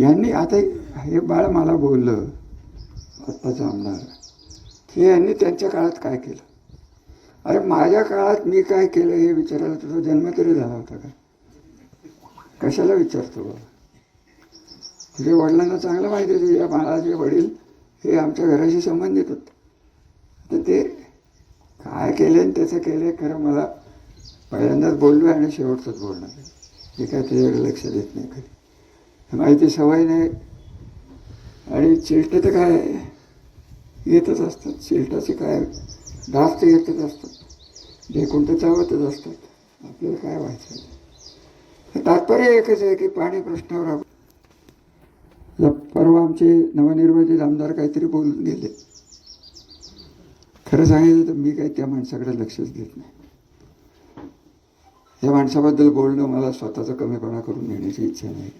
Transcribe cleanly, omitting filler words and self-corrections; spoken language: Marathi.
यांनी आता हे बाळ मला बोललं आत्ताचं आमदार की यांनी त्यांच्या काळात काय केलं. अरे माझ्या काळात मी काय केलं हे विचारायला तुझा जन्म तरी झाला होता का? कशाला विचारतो बाबा? तुझ्या वडिलांना चांगलं माहिती आहे तुझ्या बाळाचे वडील हे आमच्या घराशी संबंधित होते. तर ते काय केले आणि त्याचं केले खरं मला पहिल्यांदाच बोललो आहे आणि शेवटचंच बोलणार आहे. हे काय त्याच्याकडे लक्ष देत नाही कधी. माहिती सवय नाही. आणि चिलटे तर काय येतच असतात. चिलटाचे काय डास तर येतच असतात. जे कोणतं चावतच असतात. आपल्याला काय व्हायचं. तात्पर्य एकच आहे की पाणी प्रश्नावर परवा आमचे नवनिर्वाचित आमदार काहीतरी बोलून गेले. खरं सांगितलं तर मी काही त्या माणसाकडे लक्षच देत नाही. या माणसाबद्दल बोलणं मला स्वतःचा कमीपणा करून घेण्याची इच्छा नाही.